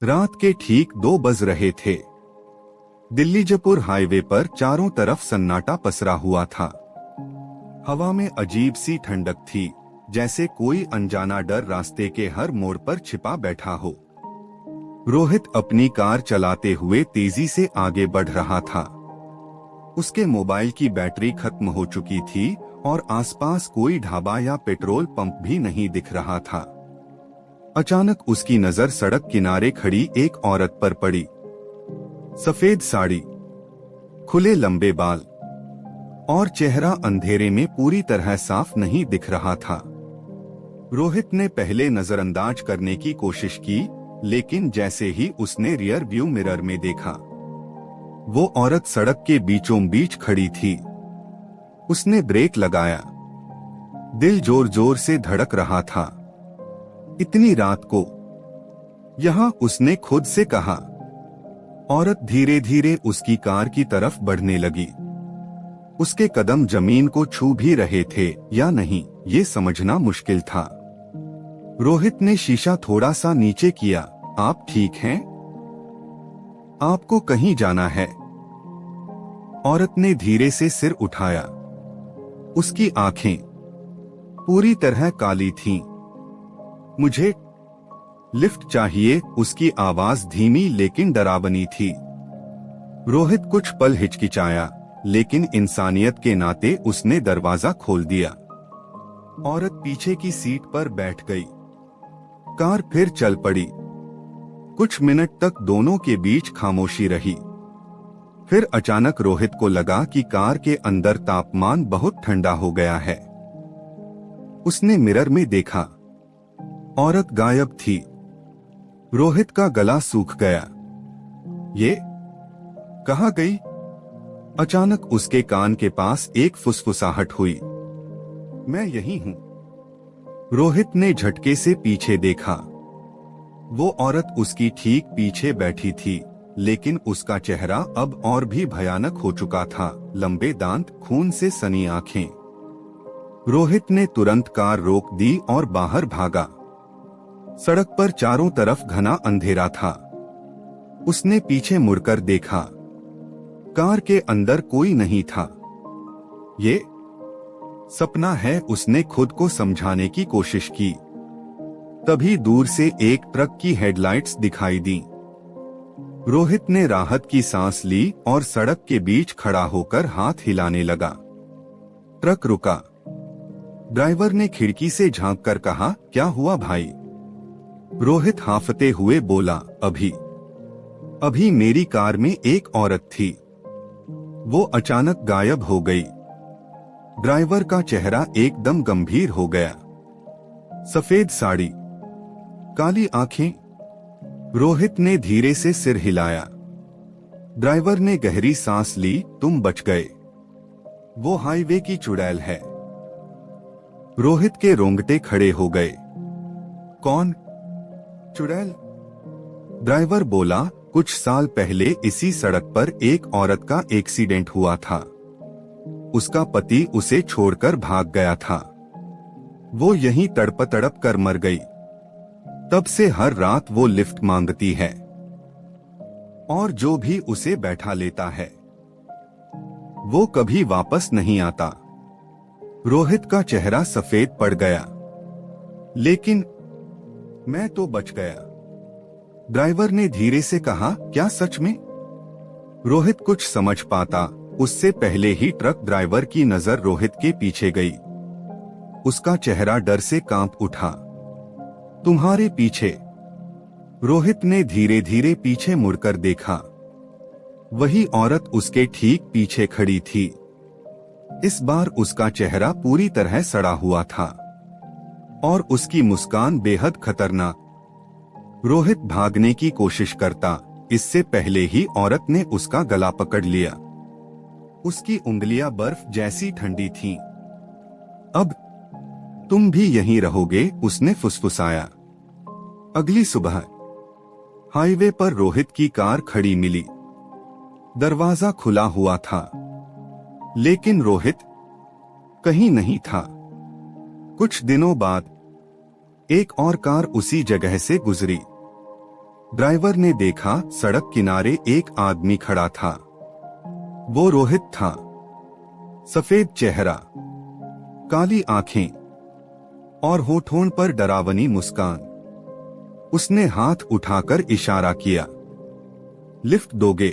रात के ठीक 2 बज रहे थे। दिल्ली जयपुर हाईवे पर चारों तरफ सन्नाटा पसरा हुआ था। हवा में अजीब सी ठंडक थी, जैसे कोई अनजाना डर रास्ते के हर मोड़ पर छिपा बैठा हो। रोहित अपनी कार चलाते हुए तेजी से आगे बढ़ रहा था। उसके मोबाइल की बैटरी खत्म हो चुकी थी और आसपास कोई ढाबा या पेट्रोल पंप भी नहीं दिख रहा था। अचानक उसकी नजर सड़क किनारे खड़ी एक औरत पर पड़ी। सफेद साड़ी, खुले लंबे बाल और चेहरा अंधेरे में पूरी तरह साफ नहीं दिख रहा था। रोहित ने पहले नजरअंदाज करने की कोशिश की, लेकिन जैसे ही उसने रियर व्यू मिरर में देखा, वो औरत सड़क के बीचों बीच खड़ी थी। उसने ब्रेक लगाया। दिल जोर जोर से धड़क रहा था। इतनी रात को यहां, उसने खुद से कहा। औरत धीरे धीरे उसकी कार की तरफ बढ़ने लगी। उसके कदम जमीन को छू भी रहे थे या नहीं, ये समझना मुश्किल था। रोहित ने शीशा थोड़ा सा नीचे किया। आप ठीक हैं? आपको कहीं जाना है? औरत ने धीरे से सिर उठाया। उसकी आंखें पूरी तरह काली थीं। मुझे लिफ्ट चाहिए, उसकी आवाज धीमी लेकिन डरावनी थी। रोहित कुछ पल हिचकिचाया, लेकिन इंसानियत के नाते उसने दरवाजा खोल दिया। औरत पीछे की सीट पर बैठ गई। कार फिर चल पड़ी। कुछ मिनट तक दोनों के बीच खामोशी रही। फिर अचानक रोहित को लगा कि कार के अंदर तापमान बहुत ठंडा हो गया है। उसने मिरर में देखा। औरत गायब थी। रोहित का गला सूख गया। ये कहाँ गई? अचानक उसके कान के पास एक फुसफुसाहट हुई। मैं यही हूं। रोहित ने झटके से पीछे देखा। वो औरत उसकी ठीक पीछे बैठी थी, लेकिन उसका चेहरा अब और भी भयानक हो चुका था। लंबे दांत, खून से सनी आंखें। रोहित ने तुरंत कार रोक दी और बाहर भागा। सड़क पर चारों तरफ घना अंधेरा था। उसने पीछे मुड़कर देखा। कार के अंदर कोई नहीं था। ये सपना है, उसने खुद को समझाने की कोशिश की। तभी दूर से एक ट्रक की हेडलाइट्स दिखाई दी। रोहित ने राहत की सांस ली और सड़क के बीच खड़ा होकर हाथ हिलाने लगा। ट्रक रुका। ड्राइवर ने खिड़की से झांककर कहा, क्या हुआ भाई? रोहित हांफते हुए बोला, अभी मेरी कार में एक औरत थी। वो अचानक गायब हो गई। ड्राइवर का चेहरा एकदम गंभीर हो गया। सफेद साड़ी, काली आंखें। रोहित ने धीरे से सिर हिलाया। ड्राइवर ने गहरी सांस ली। तुम बच गए। वो हाईवे की चुड़ैल है। रोहित के रोंगटे खड़े हो गए। कौन चुड़ैल? ड्राइवर बोला, कुछ साल पहले इसी सड़क पर एक औरत का एक्सीडेंट हुआ था। उसका पति उसे छोड़कर भाग गया था। वो यहीं तड़प तड़प कर मर गई। तब से हर रात वो लिफ्ट मांगती है और जो भी उसे बैठा लेता है वो कभी वापस नहीं आता। रोहित का चेहरा सफेद पड़ गया। लेकिन मैं तो बच गया, ड्राइवर ने धीरे से कहा। क्या सच में? रोहित कुछ समझ पाता उससे पहले ही ट्रक ड्राइवर की नजर रोहित के पीछे गई। उसका चेहरा डर से कांप उठा। तुम्हारे पीछे? रोहित ने धीरे धीरे पीछे मुड़कर देखा। वही औरत उसके ठीक पीछे खड़ी थी। इस बार उसका चेहरा पूरी तरह सड़ा हुआ था और उसकी मुस्कान बेहद खतरनाक। रोहित भागने की कोशिश करता, इससे पहले ही औरत ने उसका गला पकड़ लिया। उसकी उंगलियां बर्फ जैसी ठंडी थीं। अब तुम भी यहीं रहोगे, उसने फुसफुसाया। अगली सुबह हाईवे पर रोहित की कार खड़ी मिली। दरवाजा खुला हुआ था, लेकिन रोहित कहीं नहीं था। कुछ दिनों बाद एक और कार उसी जगह से गुजरी। ड्राइवर ने देखा सड़क किनारे एक आदमी खड़ा था। वो रोहित था। सफेद चेहरा, काली आंखें और होठों पर डरावनी मुस्कान। उसने हाथ उठाकर इशारा किया, लिफ्ट दोगे?